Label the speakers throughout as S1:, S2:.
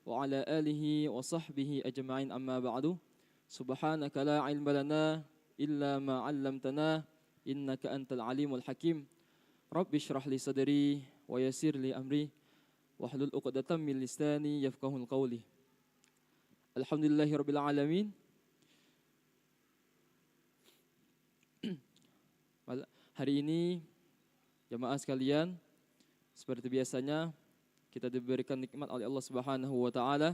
S1: wa ala alihi wa sahbihi ajma'in amma ba'du. Subhanaka la ilma lana illa ma 'allamtana innaka antal alimul hakim. Rabbi shrah li sadri wa yassir li amri wahlul 'uqdatam min lisani yafqahul qawli. Alhamdulillahirabbil alamin. Hari ini jemaah sekalian, seperti biasanya kita diberikan nikmat oleh Allah Subhanahu wa taala,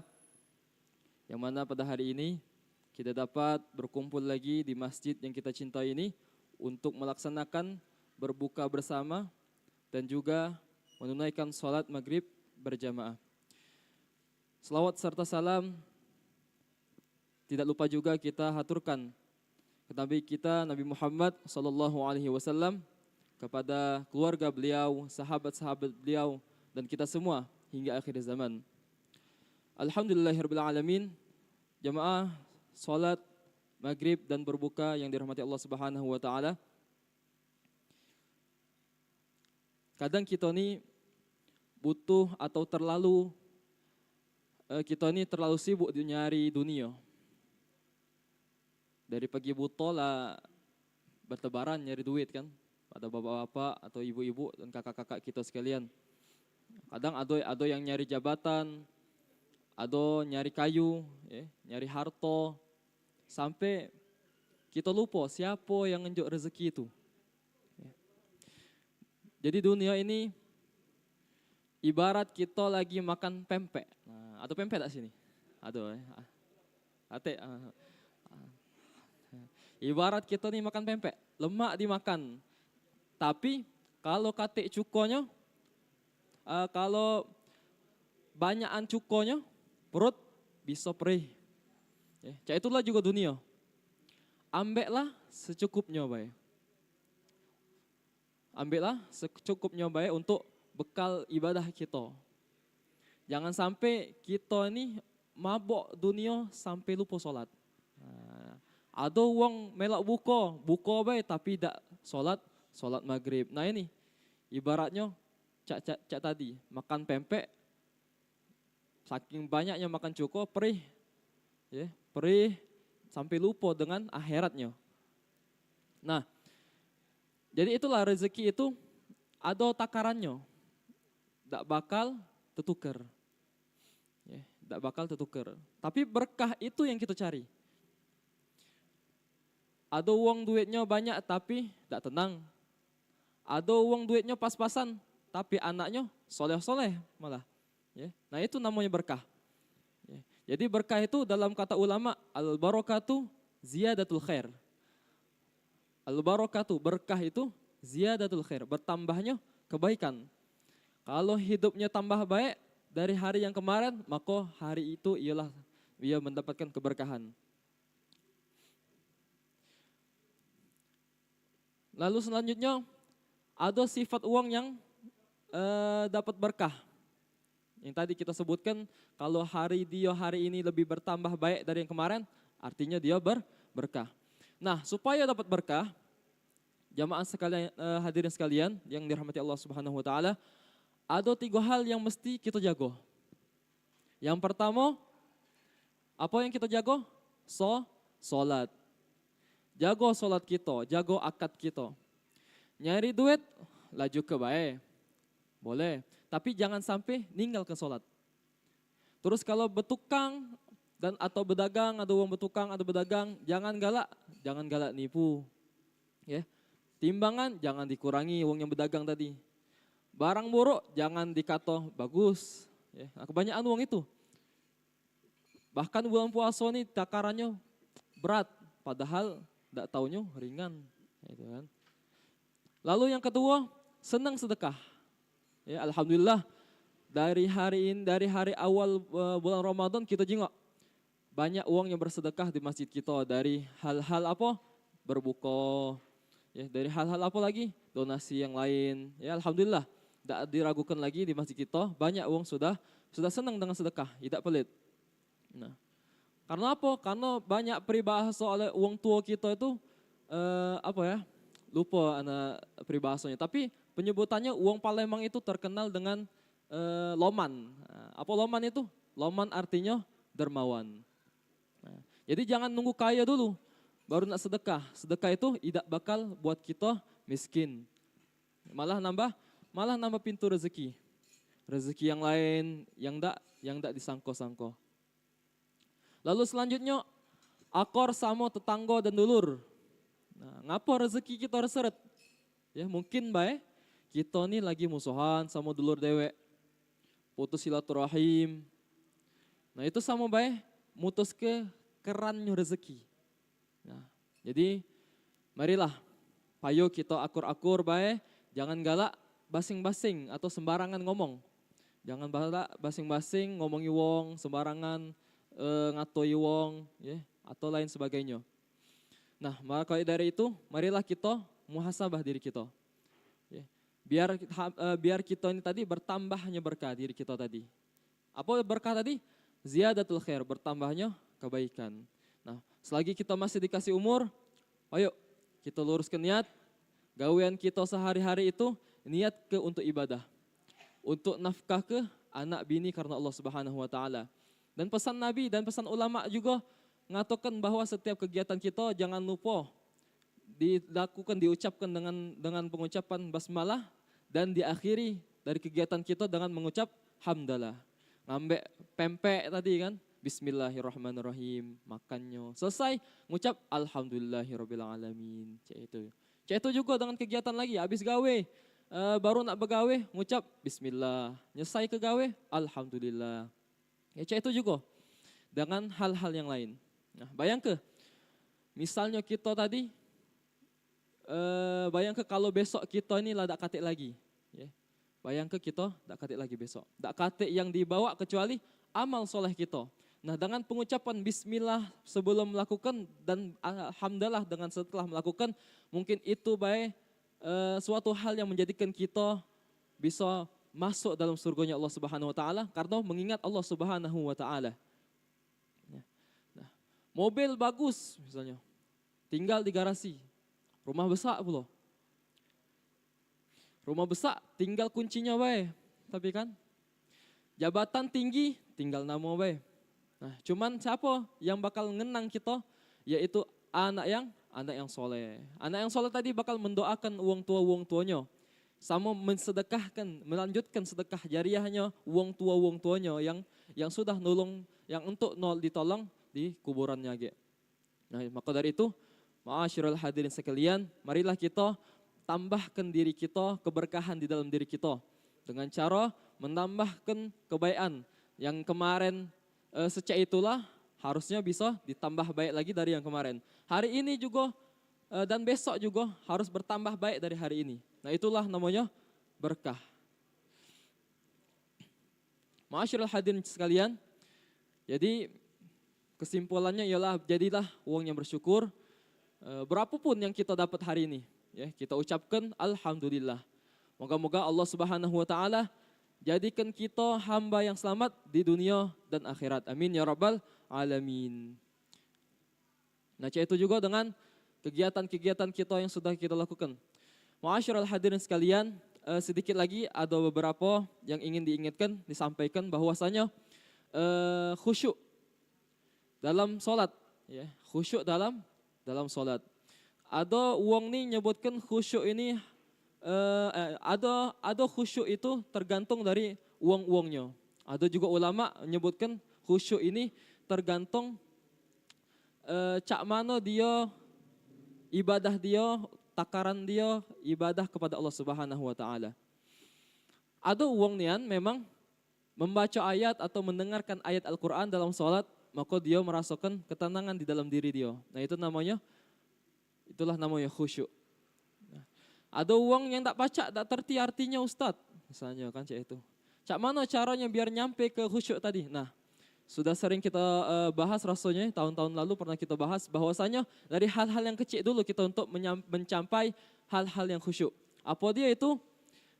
S1: yang mana pada hari ini kita dapat berkumpul lagi di masjid yang kita cintai ini untuk melaksanakan berbuka bersama dan juga menunaikan salat maghrib berjamaah. Selawat serta salam tidak lupa juga kita haturkan ke Nabi kita Nabi Muhammad sallallahu alaihi wasallam, kepada keluarga beliau, sahabat-sahabat beliau, dan kita semua hingga akhir zaman. Alhamdulillahirabbil alamin. Jamaah salat maghrib dan berbuka yang dirahmati Allah Subhanahu wa taala. Kadang kita ini butuh atau kita ini terlalu sibuk nyari dunia. Dari pagi buta lah bertebaran nyari duit kan, pada bapak-bapak atau ibu-ibu dan kakak-kakak kita sekalian. Kadang ada yang nyari jabatan, ada nyari kayu, nyari harta, sampai kita lupa siapa yang ngenjuk rezeki itu. Jadi dunia ini ibarat kita lagi makan pempek. Nah, ada pempek tak sini? Ada. Ate. Ibarat kita nih makan pempek, lemak dimakan. Tapi kalau katik cukonya, kalau banyakan cukonya, perut bisa perih. Ya, itulah juga dunia. Ambillah secukupnya baik. Ambillah secukupnya baik untuk bekal ibadah kita. Jangan sampai kita ini mabok dunia sampai lupa solat. Ada uang melak buka baik tapi tidak solat maghrib. Nah ini ibaratnya cak tadi, makan pempek, saking banyaknya makan cuko, perih sampai lupa dengan akhiratnya. Nah, jadi itulah rezeki itu ada takarannya, tidak bakal tertukar. Tidak bakal tertukar. Tapi berkah itu yang kita cari. Ada uang duitnya banyak tapi tidak tenang. Ada uang duitnya pas-pasan tapi anaknya soleh-soleh malah. Nah itu namanya berkah. Jadi berkah itu dalam kata ulama, al-barakatu ziyadatul khair. Al-barakatu, berkah itu ziyadatul khair, bertambahnya kebaikan. Kalau hidupnya tambah baik dari hari yang kemarin, maka hari itu ialah dia mendapatkan keberkahan. Lalu selanjutnya ada sifat uang yang dapat berkah. Yang tadi kita sebutkan, kalau hari ini lebih bertambah baik dari yang kemarin, artinya dia berkah. Nah, supaya dapat berkah, jamaah sekalian, hadirin sekalian yang dirahmati Allah Subhanahu wa taala, ada 3 hal yang mesti kita jaga. Yang pertama, apa yang kita jaga? Salat. Jago solat kita, jago akad kita. Nyari duit, laju ke baik. Boleh, tapi jangan sampai ninggal ke solat. Terus kalau bertukang atau berdagang, ada uang bertukang, ada berdagang, jangan galak nipu. Timbangan jangan dikurangi uang yang berdagang tadi. Barang buruk jangan dikata bagus. Nah, kebanyakan uang itu. Bahkan bulan puasa ini takarannya berat, padahal tidak taunya ringan. Lalu yang kedua, senang sedekah. Alhamdulillah dari hari awal bulan Ramadan kita jengok banyak uang yang bersedekah di masjid kita, dari hal-hal apa? Berbuka. Dari hal-hal apa lagi? Donasi yang lain. Alhamdulillah tidak diragukan lagi di masjid kita, banyak uang sudah senang dengan sedekah, tidak pelit. Nah, karena apa? Karena banyak peribahasa oleh uang tua kita itu lupa anak peribahasanya. Tapi penyebutannya uang Palembang itu terkenal dengan loman. Apa loman itu? Loman artinya dermawan. Nah, jadi jangan nunggu kaya dulu, baru nak sedekah. Sedekah itu tidak bakal buat kita miskin. Malah nambah pintu rezeki. Rezeki yang lain yang tak disangko-sangko. Lalu selanjutnya akor sama tetangga dan dulur. Nah, ngapa rezeki kita reseret? Ya mungkin baik kita nih lagi musuhan sama dulur dewek, putus silaturahim. Nah itu sama baik mutus ke kerannya rezeki. Nah, jadi marilah payo kita akur-akur baik, jangan galak basing-basing atau sembarangan ngomong. Jangan galak basing-basing ngomongi wong, sembarangan ngatoi wong, ya, atau lain sebagainya. Nah, maka dari itu, marilah kita muhasabah diri kita. Ya, biar kita ini tadi bertambahnya berkah diri kita tadi. Apa berkah tadi? Ziyadatul khair, bertambahnya kebaikan. Nah, selagi kita masih dikasih umur, ayo kita luruskan niat. Gawean kita sehari-hari itu niat untuk ibadah. Untuk nafkah ke anak bini karena Allah Subhanahu wa taala. Dan pesan Nabi dan pesan ulama juga ngatakan bahwa setiap kegiatan kita jangan lupa diucapkan dengan pengucapan basmalah dan diakhiri dari kegiatan kita dengan mengucap hamdalah. Ngambek pempek tadi kan, bismillahirrahmanirrahim, makannya. Selesai ngucap alhamdulillahirabbil alamin. Cek itu juga dengan kegiatan lagi, habis gawe baru nak begawe ngucap bismillah, nyesai ke gawe alhamdulillah. Ya cek itu juga dengan hal-hal yang lain. Nah, bayangke, misalnya kita tadi, bayangke kalau besok kita ini lah tak katik lagi. Ya. Bayangke kita tak katik lagi besok. Tak katik yang dibawa kecuali amal soleh kita. Nah dengan pengucapan bismillah sebelum melakukan dan alhamdulillah dengan setelah melakukan, mungkin itu baik suatu hal yang menjadikan kita bisa masuk dalam surganya Allah Subhanahu wa taala karena mengingat Allah Subhanahu wa taala. Mobil bagus misalnya, tinggal di garasi, rumah besar pula. Rumah besar tinggal kuncinya bae, tapi kan jabatan tinggi tinggal nama bae. Nah, cuman siapa yang bakal ngenang kita? Yaitu anak yang soleh. Anak yang soleh tadi bakal mendoakan uang tuanya, sama mensedekahkan, melanjutkan sedekah jariahnya uang tuanya yang sudah nolong, yang untuk ditolong di kuburannya ge. Nah, maka dari itu, ma'asyiral hadirin sekalian, marilah kita tambahkan diri kita, keberkahan di dalam diri kita dengan cara menambahkan kebaikan yang kemarin sejak itulah harusnya bisa ditambah baik lagi dari yang kemarin. Hari ini juga dan besok juga harus bertambah baik dari hari ini. Nah, itulah namanya berkah. Ma'asyiral hadirin sekalian, jadi kesimpulannya ialah jadilah wong yang bersyukur berapapun yang kita dapat hari ini. Ya, kita ucapkan alhamdulillah. Moga-moga Allah Subhanahu wa taala jadikan kita hamba yang selamat di dunia dan akhirat. Amin ya rabbal alamin. Nah, itu juga dengan kegiatan-kegiatan kita yang sudah kita lakukan. Ma'asyiral hadirin sekalian, sedikit lagi ada beberapa yang ingin disampaikan bahwasanya khusyuk dalam solat, ya, khusyuk dalam solat. Ada uang nih nyebutkan khusyuk ini, ada khusyuk itu tergantung dari uang-uangnya. Ada juga ulama menyebutkan khusyuk ini tergantung cak mana dia ibadah dia, takaran dia ibadah kepada Allah Subhanahu wa taala. Ada uang nian memang membaca ayat atau mendengarkan ayat Al-Qur'an dalam salat, maka dia merasakan ketenangan di dalam diri dia. Nah, itulah namanya khusyuk. Nah, ada uang yang tak pacak, tak terti artinya Ustadz, misalnya kan cak itu. Cak mana caranya biar nyampe ke khusyuk tadi? Nah, sudah sering kita bahas rasanya, tahun-tahun lalu pernah kita bahas bahwasanya dari hal-hal yang kecil dulu kita untuk mencapai hal-hal yang khusyuk. Apa dia itu?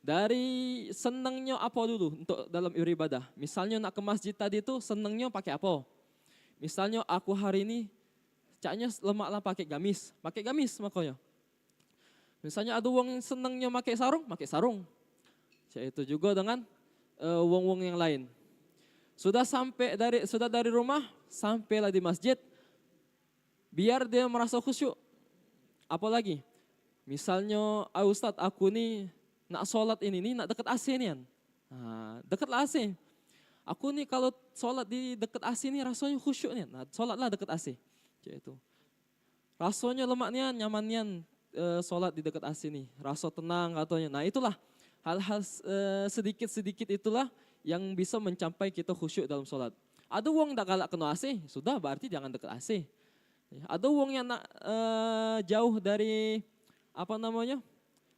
S1: Dari senangnya apa dulu untuk dalam beribadah. Misalnya nak ke masjid tadi itu senangnya pakai apa? Misalnya aku hari ini caknya lemaklah pakai gamis makanya. Misalnya ada uang yang senangnya pakai sarung. Cak itu juga dengan uang-uang yang lain. Sudah dari rumah, sampailah di masjid, biar dia merasa khusyuk. Apalagi, misalnya, Ustadz aku nih nak sholat ini nak dekat AC nih. Nah, dekatlah AC. Aku nih kalau sholat di dekat AC nih rasanya khusyuk nih. Nah, sholatlah dekat AC. Itu. Rasanya lemak nih, nyaman nih sholat di dekat AC nih. Rasa tenang katanya. Nah itulah hal-hal sedikit-sedikit itulah yang bisa mencapai kita khusyuk dalam sholat. Ada wong tak galak kena AC, sudah berarti jangan dekat AC. Ada wong yang nak jauh dari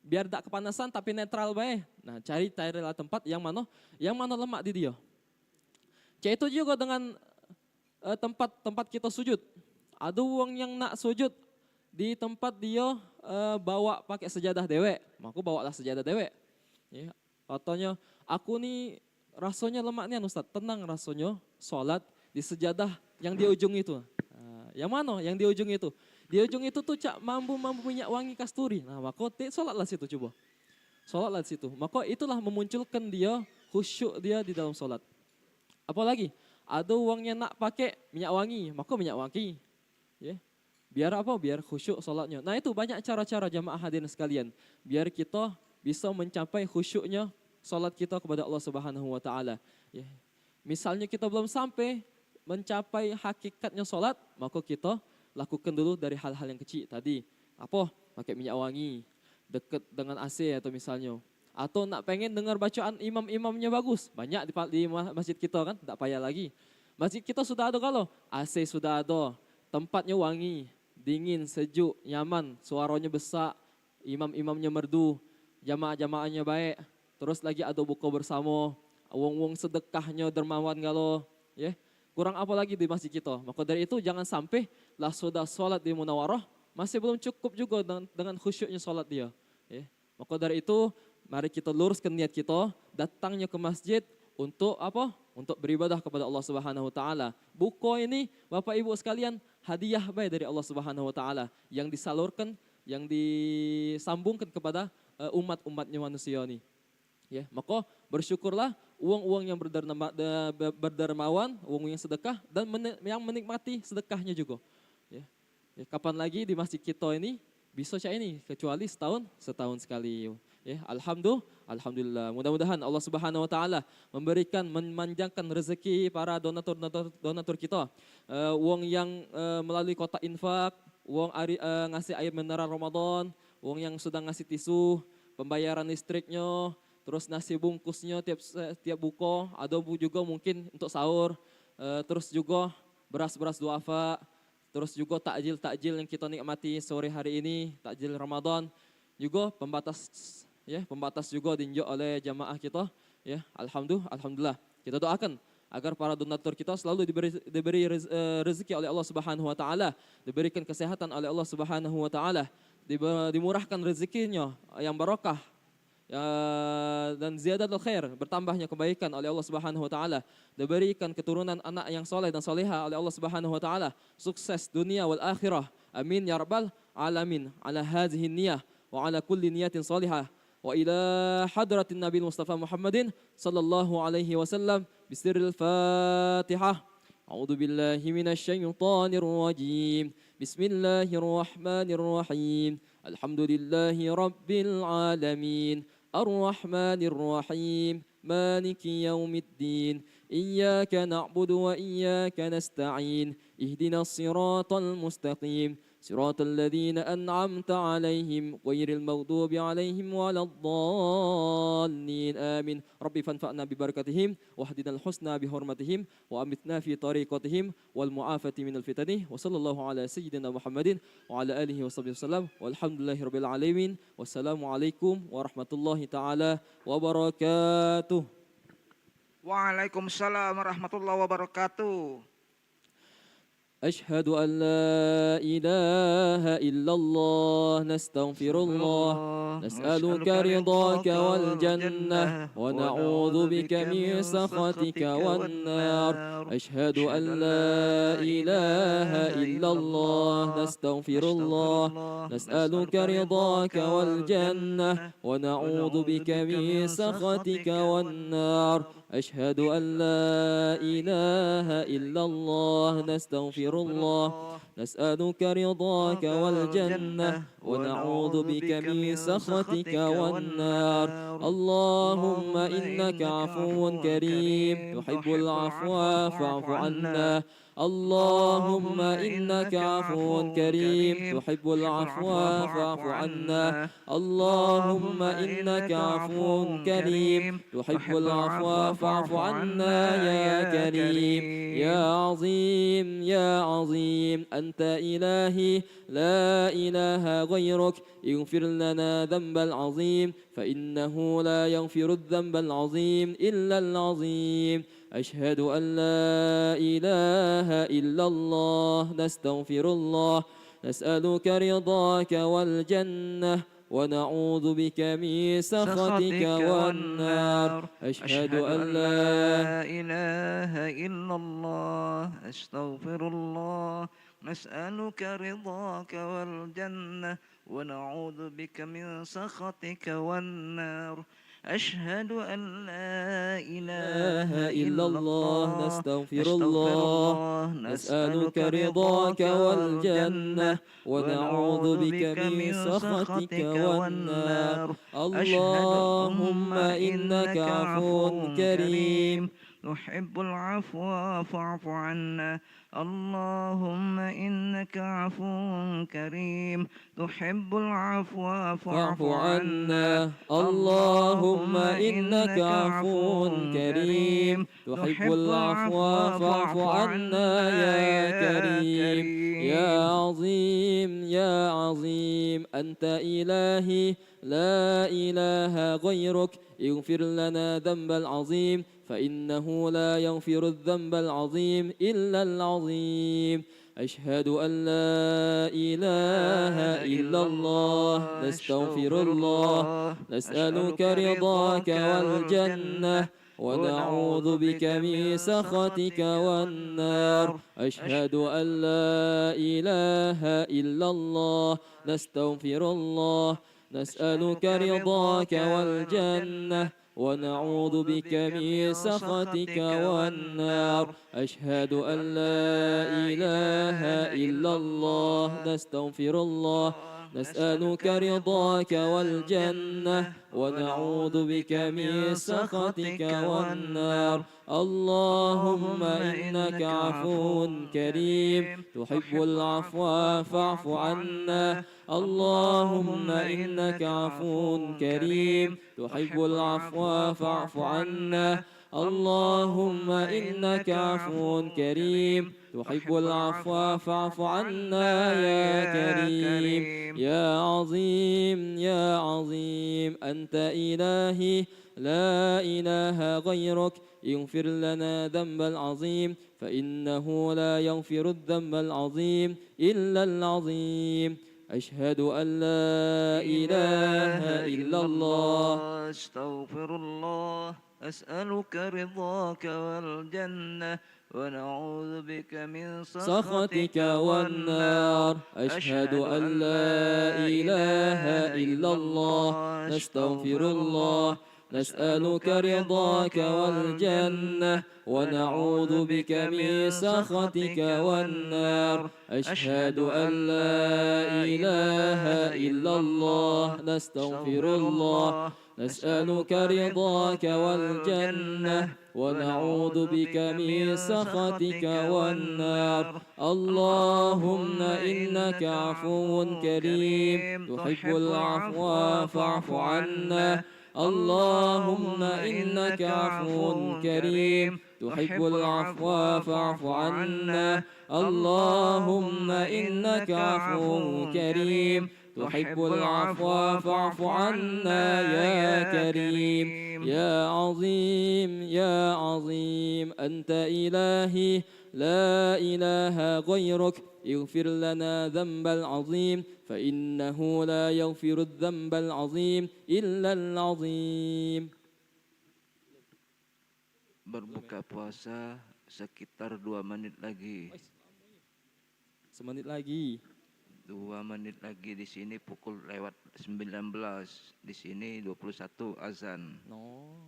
S1: biar tak kepanasan tapi netral baik. Nah carilah tempat yang mana lemak di dia. Itu juga dengan tempat kita sujud. Ada wong yang nak sujud di tempat dia bawa pakai sejadah dewek, maka bawalah sejadah dewek. Ya, katanya aku nih rasanya lemak nih Ustaz, tenang rasanya sholat di sejadah yang di ujung itu. Yang mana? Yang di ujung itu. Di ujung itu tuh mampu minyak wangi kasturi. Nah maka sholatlah situ coba. Sholatlah situ. Maka itulah memunculkan dia khusyuk dia di dalam sholat. Apalagi ada uangnya nak pakai minyak wangi, maka minyak wangi. Ya. Biar apa? Biar khusyuk sholatnya. Nah itu banyak cara-cara jamaah hadirin sekalian. Biar kita bisa mencapai khusyuknya sholat kita kepada Allah Subhanahu Wa Taala. Ya. Misalnya kita belum sampai mencapai hakikatnya sholat, maka kita lakukan dulu dari hal-hal yang kecil tadi. Apa? Pakai minyak wangi, dekat dengan AC atau misalnya. Atau nak pengen dengar bacaan imam-imamnya bagus. Banyak di masjid kita kan, tak payah lagi. Masjid kita sudah ada kalau AC sudah ada, tempatnya wangi, dingin, sejuk, nyaman, suaranya besar, imam-imamnya merdu, jamaah-jamaahnya baik. Terus lagi ada buka bersama, wong-wong sedekahnya dermawan kalau, ya. Kurang apa lagi di masjid kita. Maka dari itu jangan sampai lah sudah sholat di Munawarah, masih belum cukup juga dengan khusyuknya sholat dia. Ya. Maka dari itu mari kita luruskan niat kita, datangnya ke masjid untuk apa? Untuk beribadah kepada Allah Subhanahu Wa Taala. Buku ini Bapak Ibu sekalian hadiah baik dari Allah Subhanahu Wa Taala yang disalurkan, yang disambungkan kepada umat-umatnya manusia ini. Ya, maka bersyukurlah uang-uang yang berdermawan, uang yang sedekah dan yang menikmati sedekahnya juga. Ya. Ya, kapan lagi di masjid kita ini bisa kayak ini kecuali setahun sekali. Ya, alhamdulillah. Mudah-mudahan Allah Subhanahu Wa Taala memberikan memanjangkan rezeki para donatur kita. Uang yang melalui kotak infak, uang ngasih air mineral Ramadan, uang yang sudah ngasih tisu, pembayaran listriknya. Terus nasi bungkusnya tiap buka, ada juga mungkin untuk sahur. Terus juga beras-beras duafa. Terus juga takjil yang kita nikmati sore hari ini, takjil Ramadan. Juga pembatas juga diinjak oleh jamaah kita. Ya, alhamdulillah. Kita doakan agar para donatur kita selalu diberi rezeki oleh Allah Subhanahu Wa Taala, diberikan kesehatan oleh Allah Subhanahu Wa Taala, dimurahkan rezekinya yang barokah. Dan ziyadatul khair, bertambahnya kebaikan oleh Allah Subhanahu Wa Taala, diberikan keturunan anak yang soleh dan soleha oleh Allah Subhanahu Wa Taala, sukses dunia wal akhirah, amin ya rabbal alamin. Ala hadhihi niyah wa ala kulli niyatin salihah wa ila hadratin Nabi Mustafa Muhammadin sallallahu alaihi wasallam bisirril Fatihah. A'udzu billahi minasy syaithanir rajim. Bismillahirrahmanirrahim. Alhamdulillahi rabbil alamin. الرحمن الرحيم مالك يوم الدين إياك نعبد وإياك نستعين اهدنا الصراط المستقيم صراط الذين أنعمت عليهم غير المغضوب عليهم ولا الضالين آمين ربي فانفعنا ببركتهم واهدنا الحسنى بحرمتهم وأمتنا في طريقتهم والمعافاة من الفتن وصلى الله على سيدنا محمد وعلى آله وصحبه وسلم والحمد لله رب العالمين والسلام عليكم ورحمة الله تعالى وبركاته.
S2: Waalaikumsalam warahmatullahi wabarakatuh.
S1: أشهد أن لا إله إلا الله نستغفر الله نسألك رضاك والجنة ونعوذ بك من سخطك والنار أشهد أن لا إله إلا الله نستغفر الله نسألك رضاك والجنة ونعوذ بك من سخطك والنار أشهد أن لا إله إلا الله نستغفر الله نسألك رضاك والجنة ونعوذ بك من سخطك والنار اللهم إنك عفو كريم تحب العفو فاعف عنا اللهم إنك عفو كريم تحب العفو فاعف عنا اللهم إنك عفو كريم تحب العفو فاعف عنا يا كريم يا عظيم يا عظيم أنت إلهي لا إله غيرك اغفر لنا ذنب العظيم فإنه لا يغفر الذنب العظيم إلا العظيم أشهد أن لا إله إلا الله نستغفر الله نسألك رضاك والجنة ونعوذ بك من سخطك والنار أشهد أن لا
S2: إله إلا الله أستغفر الله نسألك رضاك والجنة ونعوذ بك من سخطك والنار أشهد أن لا إله إلا الله
S1: نستغفر الله نسألك رضاك والجنة ونعوذ بك من سخطك والنار اللهم إنك عفو كريم
S2: تحب العفو فاعف عنا اللهم إنك عفو كريم تحب العفو
S1: فاعف عنا اللهم إنك عفو كريم تحب العفو فاعف عنا يا كريم يا عظيم يا عظيم أنت إلهي لا إله غيرك اغفر لنا ذنب العظيم فإنه لا يغفر الذنب العظيم إلا العظيم أشهد أن لا إله إلا الله نستغفر الله نسألك رضاك والجنة ونعوذ بك من سخطك والنار أشهد أن لا إله إلا الله نستغفر الله نسألك رضاك والجنة ونعوذ بك من سخطك والنار أشهد أن لا إله إلا الله نستغفر الله نسألك رضاك والجنة ونعوذ بك من سخطك والنار اللهم إنك عفو كريم تحب العفو فاعف عنا اللهم إنك عفو كريم تحب العفو فاعف عنا اللهم إنك عفو كريم تحب العفو فاعف عنا يا كريم يا عظيم يا عظيم أنت إلهي لا إله غيرك اغفر لنا ذنب العظيم فإنه لا يغفر الذنب العظيم إلا العظيم أشهد أن لا إله إلا الله
S2: أستغفر الله أسألك رضاك والجنة ونعوذ بك من
S1: سخطك والنار أشهد أن لا إله إلا الله نستغفر الله نسألك رضاك والجنة ونعوذ بك من سخطك والنار أشهد أن لا إله إلا الله نستغفر الله نسألك رضاك والجنة ونعوذ بك من سخطك والنار اللهم إنك عفو كريم تحب العفو فاعف عنا اللهم إنك عفو كريم تحب العفو فاعف عنا اللهم إنك عفو كريم تحب العفو فاعف عنا يا كريم يا عظيم يا عظيم أنت إلهي لا إله غيرك اغفر لنا ذنب العظيم فإنه لا يغفر الذنب العظيم إلا العظيم.
S2: Berbuka puasa sekitar 2 menit lagi.
S1: Semenit lagi.
S2: 2 menit lagi di sini pukul lewat 19. Di sini 21 azan.
S1: No.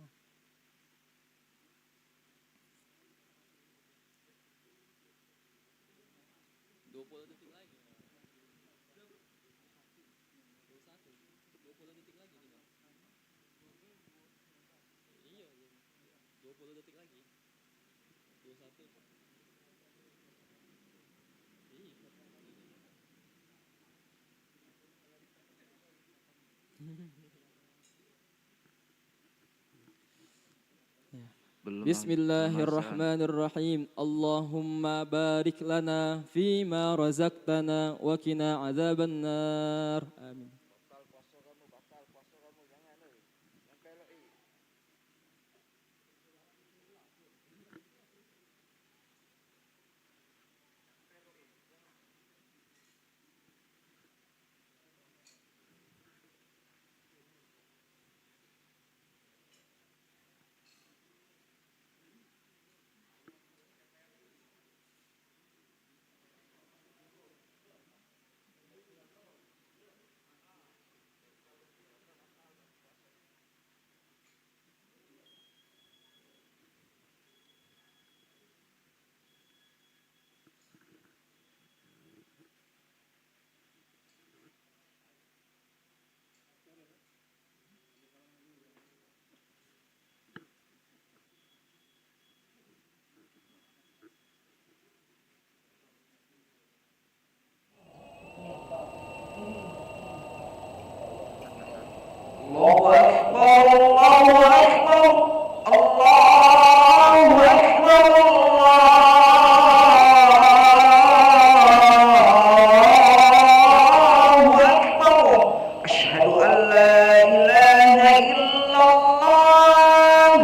S1: Bismillahirrahmanirrahim. Allahumma barik lana fima razaqtana wa qina adzabannar. Amin.
S2: الله أكبر الله أكبر الله أكبر الله أكبر أشهد أن لا إله إلا الله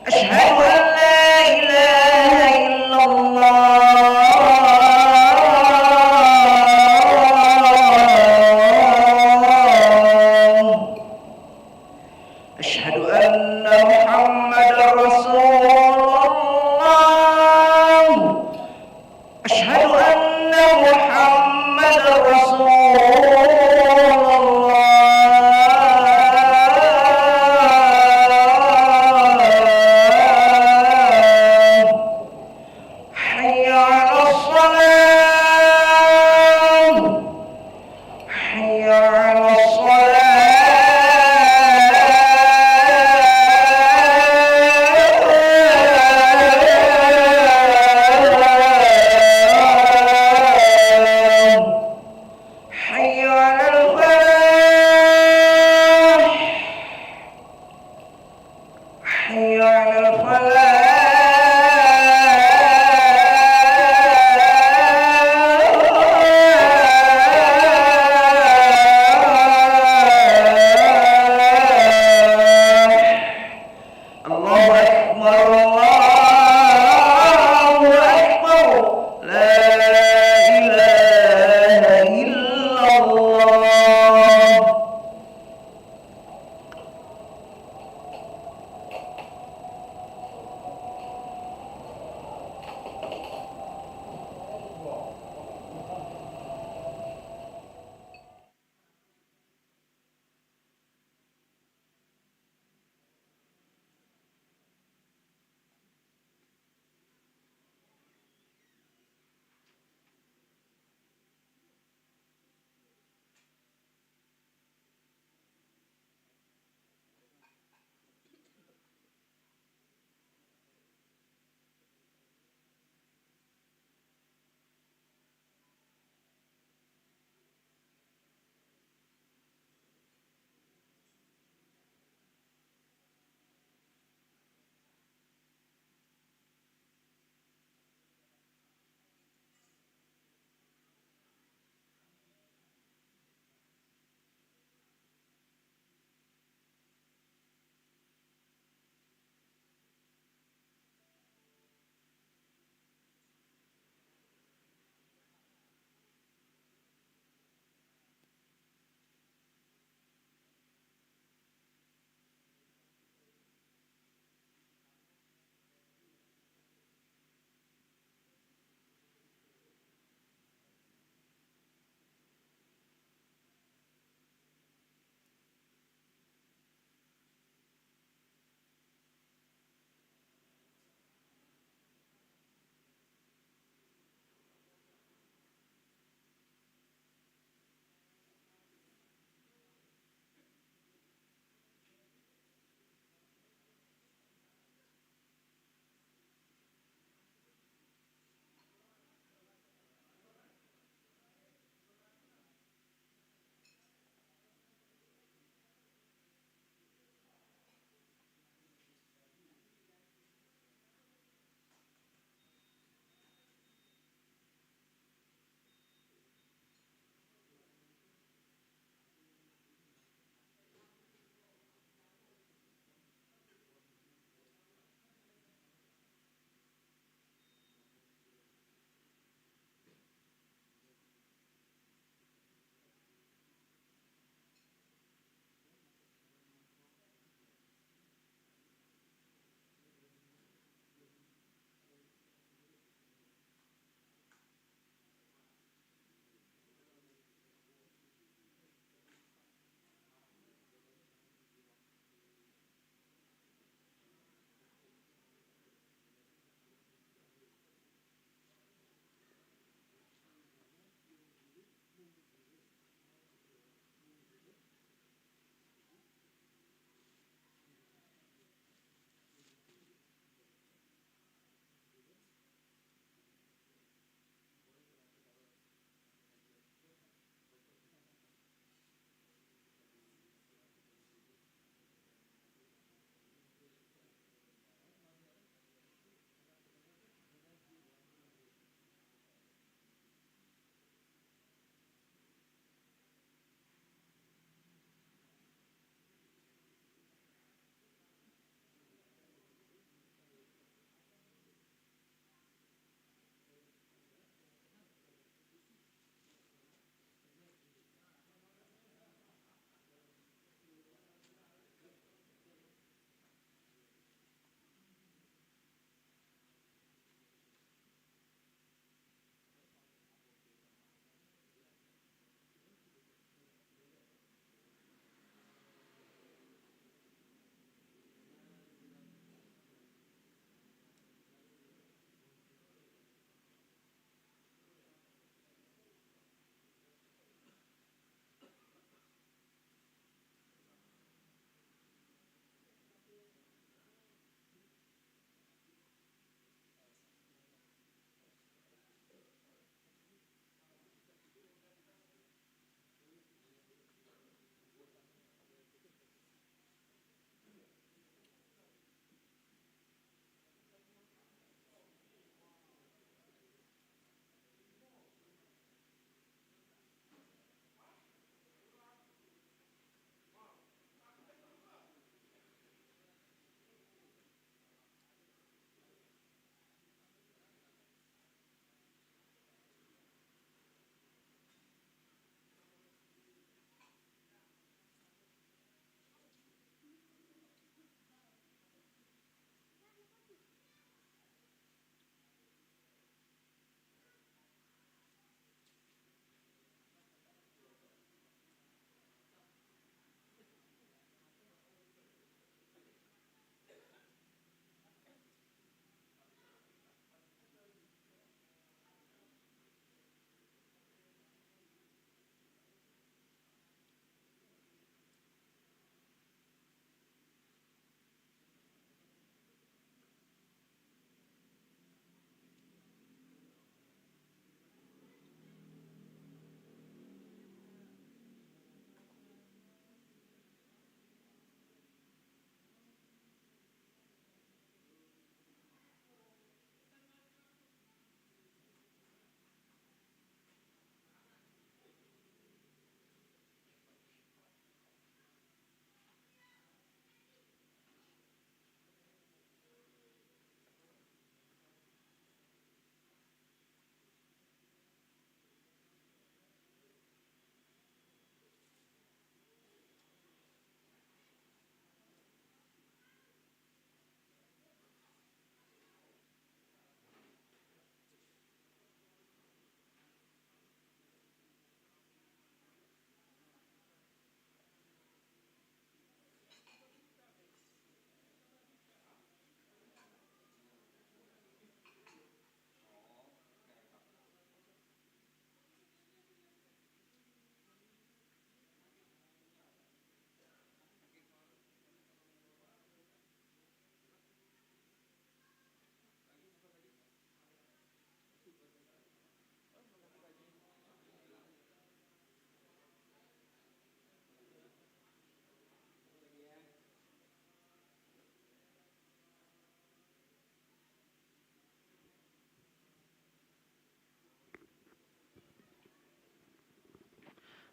S2: أشهد أن لا إله إلا الله أشهد أن محمدا رسول الله أشهد أن محمدا رسول الله حي على الصلاة حي على الصلاة حي على الفلاح حي على الفلاح الله أكبر الله أكبر لا إله إلا الله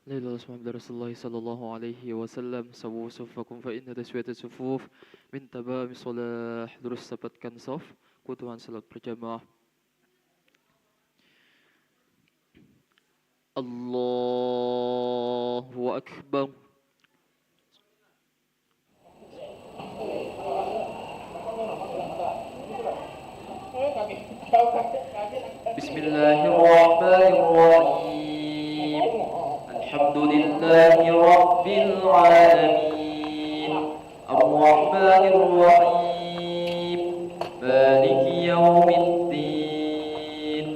S1: لا إله إلا الله محمد رسول الله صلى الله عليه وسلم. Sawu sufakum fa inna taswiyata sufuf min tabami solah. Terus dapatkan saf kebutuhan salat berjamaah. Allahu Akbar. Bismillahirrahmanirrahim. Alhamdulillahi Rabbil Alamin. Ar-Rahmanir Rahim. Maliki yaumiddin.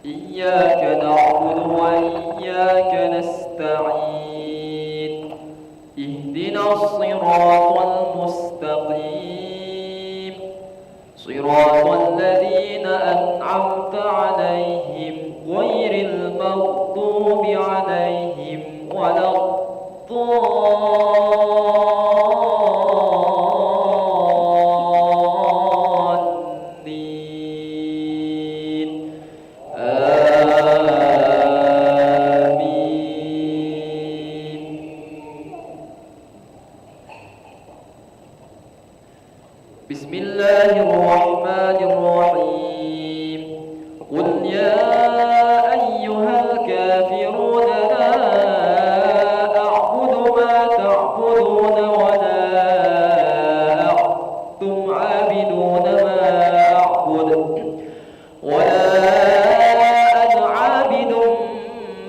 S1: Iyyaka na'budu wa iyyaka nasta'in. Ihdinas siratal mustaqim. Siratal ladzina an'amta 'alaihim ghairil maghdubi 'alaihim waladdallin. Amin. Bismillahirrahmanirrahim. Qul ya ayyuhal kafirun la a'budu ma ta'budun wa la antum 'abidun ma a'bud wa la ana 'abidun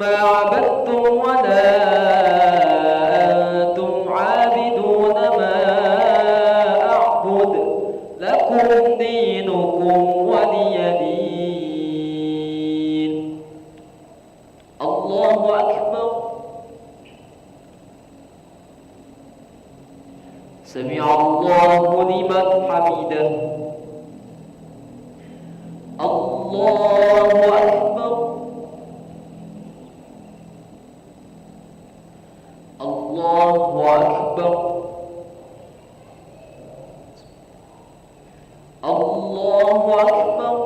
S1: ma 'abadtum wa la antum 'abidun ma a'bud. Lakum dinukum waliyadin. Allahu Akbar. Sami'allahu liman hamidah. Allahu Akbar. Allahu Akbar. Allahu Akbar.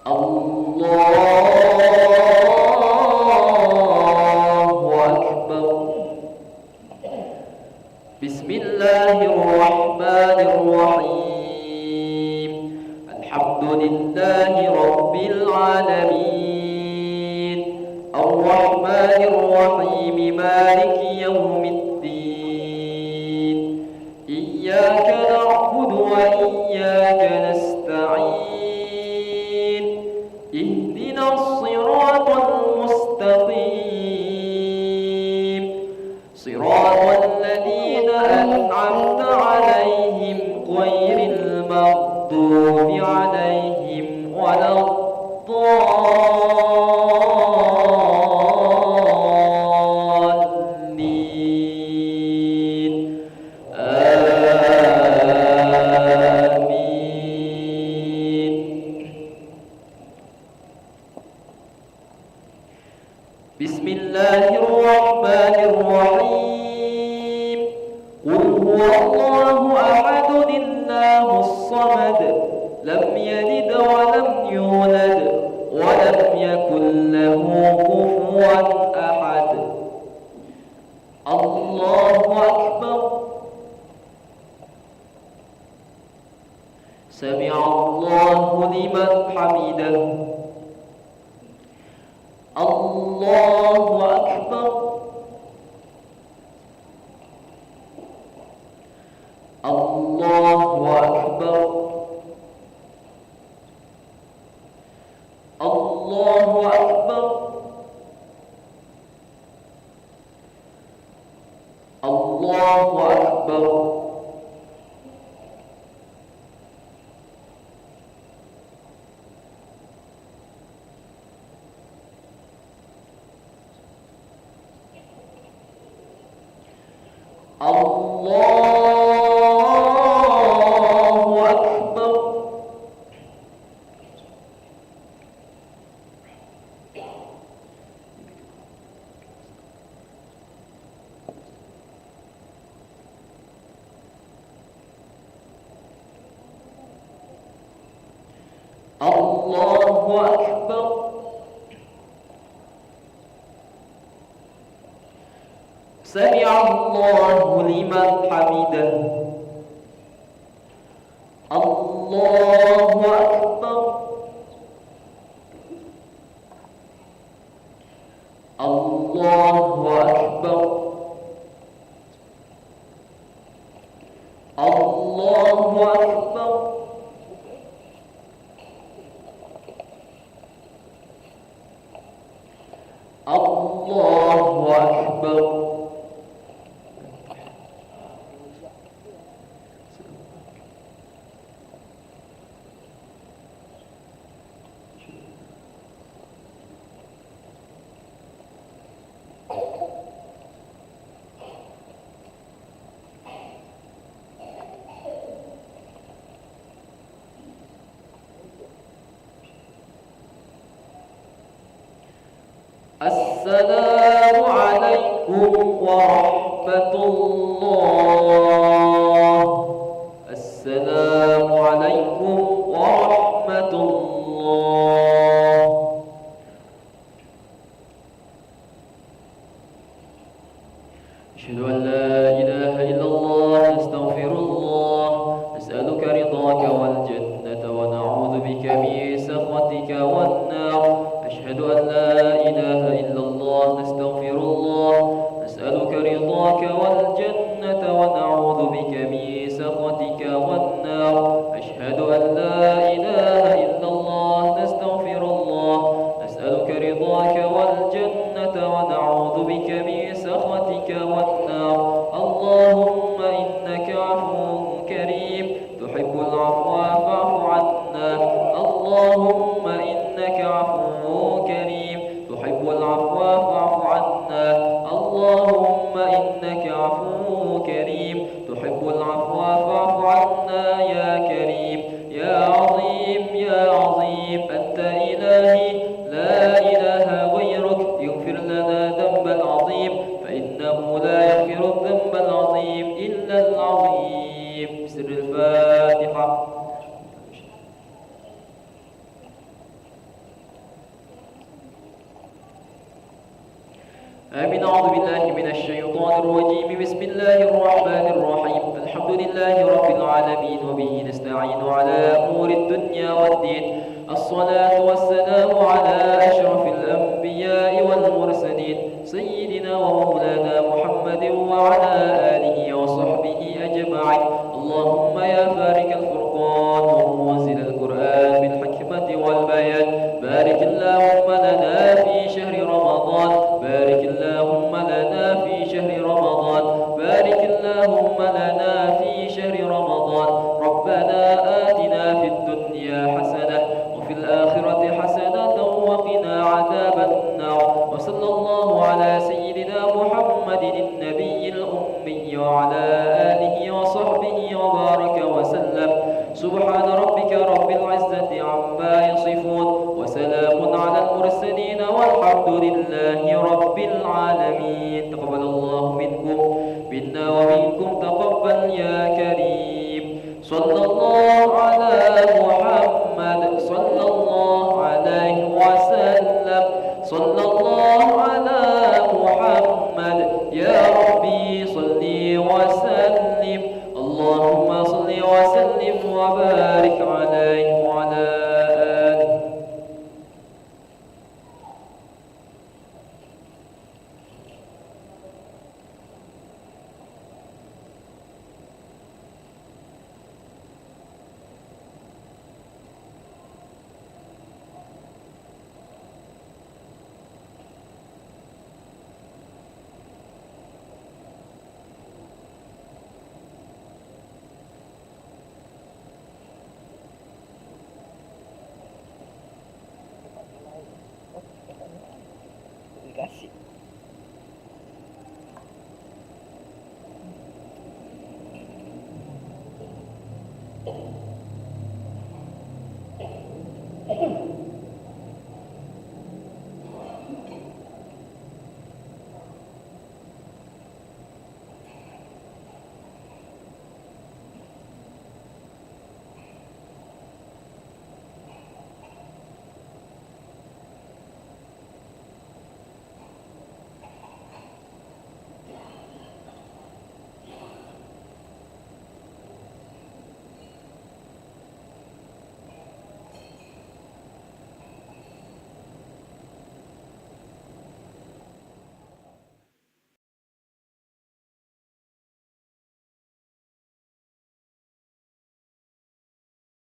S1: Allahu Akbar. Bismillahirrahmanirrahim. Alhamdulillahi Rabbil Alamin. Ar-Rahmanir Rahim. Maliki yaumiddin. Iyyaka na'budu wa iyyaka nasta'in. Ihdinas siratal mustaqim. Siratal ladzina an'amta 'alaihim ghairil maghdubi 'alaihim waladdallin. Amin. Bismillahirrahmanirrahim. Qul huwallahu ahadun Allahus samad. Lam yalid wa lam yulad wa lam yakul lahu kufuwan ahad. Allahu Akbar. Sami'allahu liman hamidah. Allahu Akbar. Allahu Akbar. Allahu Akbar. Allahu Akbar. Allahu Akbar. Allahu
S3: أكبر. سمع الله لمن حمده. الله أكبر. الله أكبر. الله أكبر. الله أكبر. السلام عليكم ورحمة الله. السلام عليكم ورحمة الله. أشهد أن لا إله إلا الله. نستغفر الله. نسألك رضاك والجنة ونعوذ بك من سخطك والنار. أشهد أن لا إله إلا الله. نستغفر الله. نسألك رضاك والجنة ونعوذ بك من سخطك والنار. أشهد أن لا إله إلا الله. نستغفر الله. نسألك رضاك والجنة ونعوذ بك من سخطك والنار. اللهم إنك عفو كريم تحب العفو فاعف عنا. اللهم إنك عفو كريم تحب العفو فاعف عنا. اللهم إنك عفو كريم تحب العفو فاعف عنا. يا كريم يا عظيم يا عظيم أنت إلهي لا إله غيرك. يغفر لنا ذنب العظيم فإنه لا يغفر الذنب العظيم إلا العظيم. بسر الفاتحة. آمين. أعوذ بالله من الشيطان الرجيم. بسم الله الرحمن الرحيم. الحمد لله رب العالمين وبه نستعين على أمور الدنيا والدين. الصلاة والسلام على أشرف الأنبياء والمرسلين سيدنا ومولانا محمد وعلى آله وصحبه أجمعين. اللهم يا فارق الفرقان ومنزل القرآن بالحكمة والبيان بارك اللهم لنا في شهر رمضان. بارك اللهم لنا في شهر رمضان. بارك اللهم لنا في شهر رمضان. ربنا آتنا في الدنيا حسنة وفي الآخرة حسنة وقنا عذاب النار. وصلى الله على سيدنا محمد النبي الأمي وعلى آله وصحبه وبارك وسلم. سبحان ربك رب العزة عما يصفون وسلام على المرسلين والحمد لله رب العالمين. تقبل الله منكم منا ومنكم تقبل يا كريم. صلى الله على محمد صلى الله عليه وسلم. صلى الله على محمد يا ربي صل وسلم. اللهم صل وسلم وبارك عليه